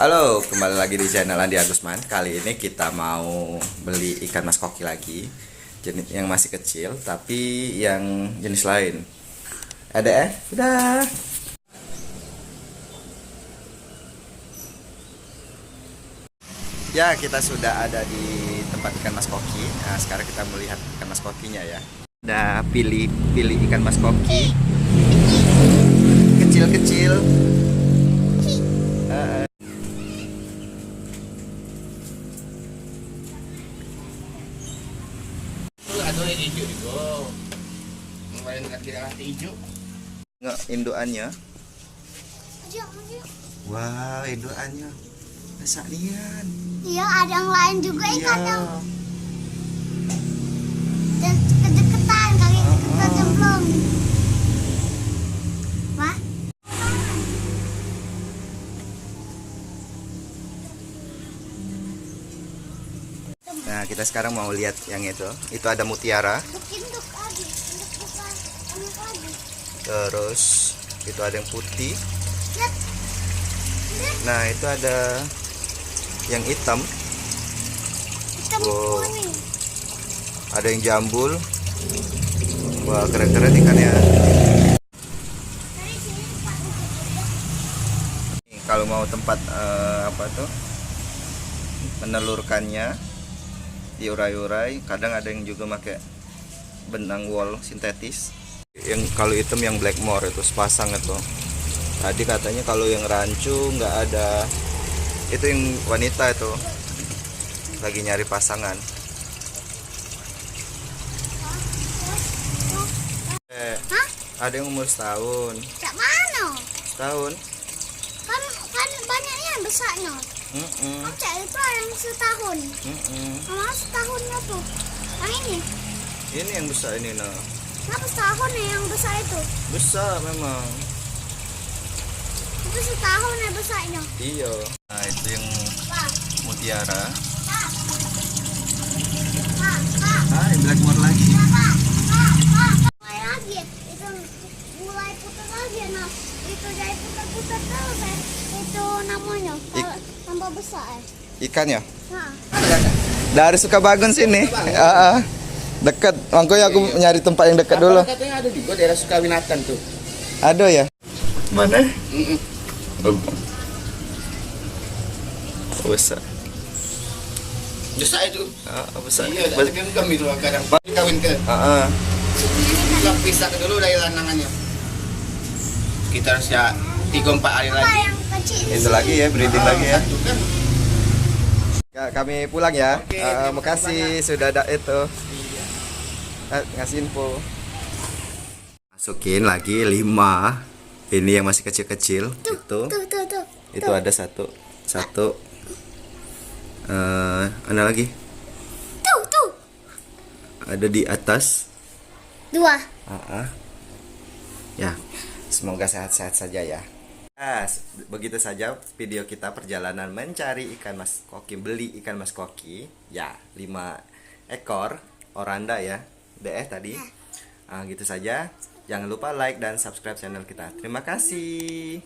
Halo, kembali lagi di channel Andi Agusman. Kali ini kita mau beli ikan mas koki lagi, jenis yang masih kecil, tapi yang jenis lain. Ada udah. Ya, kita sudah ada di tempat ikan mas koki. Nah, sekarang kita melihat ikan mas kokinya ya. Ada pilih ikan mas koki, kecil-kecil. Ada yang hijau itu, ngelain kaki hati hijau. Nggak, induannya. Wow, induannya. Besar nian. Iya, ada yang lain juga Iya. ikan yang deket-deketan, kali deketan cemplung. Wah, Nah, kita sekarang mau lihat yang itu. Itu ada mutiara. induk lagi, induk bukan anak lagi. Terus itu ada yang putih. Lihat, lihat, Nah, itu ada yang hitam. hitam Wow. kuning. Ada yang jambul. Wah, keren-keren ikannya. Dari sini tempat untuk Nih, kalau mau tempat apa tuh? Menelurkannya diurai-urai. Kadang ada yang juga pakai benang wool sintetis. Yang kalau hitam yang blackmore itu sepasang itu. Tadi katanya kalau yang rancu nggak ada. Itu yang wanita itu lagi nyari pasangan. Hah? Ada yang umur setahun. Cak mana? Setahun. Kan banyaknya yang besarnya. Kan cak itu ada yang setahun. Kalau setahunnya tuh, yang ini. Ini yang besar ini nah. Kenapa setahun ya yang besar itu? Besar memang. Itu setahun ya besarnya. Iya. Nah, itu yang Pak, mutiara. Pak, Pak. Ah, yang blackmore lagi. Mulai lagi, itu mulai putar lagi. Nah, itu dari putar-putar terus ya. Itu namanya, kalau tambah besar ya. Ikannya. Nah, Dari Sukabagun sini. Dekat. Makanya aku nyari tempat yang dekat dulu. Katanya ada juga daerah Sukawinatan tuh. Ada ya? Mana? Besar. Besar itu. Besar. Iya, tapi kan kami itu kadang kawin ke. Pisah dulu dari lanangannya. Kita harus ya 3-4 hari apa lagi. yang kecil Itu lagi ya, breeding lagi ya. Satu kan. Kami pulang ya. Oke, terima Makasih sudah ada itu. Ngasih info. Masukin lagi 5. Ini yang masih kecil-kecil. Itu. tuh. Itu ada satu. Ada lagi. Tuh. Ada di atas. 2. Ya, semoga sehat-sehat saja ya. Nah, begitu saja video kita perjalanan mencari ikan mas koki, beli ikan mas koki. Ya, 5 ekor oranda ya. Tadi. Gitu saja. Jangan lupa like dan subscribe channel kita. Terima kasih.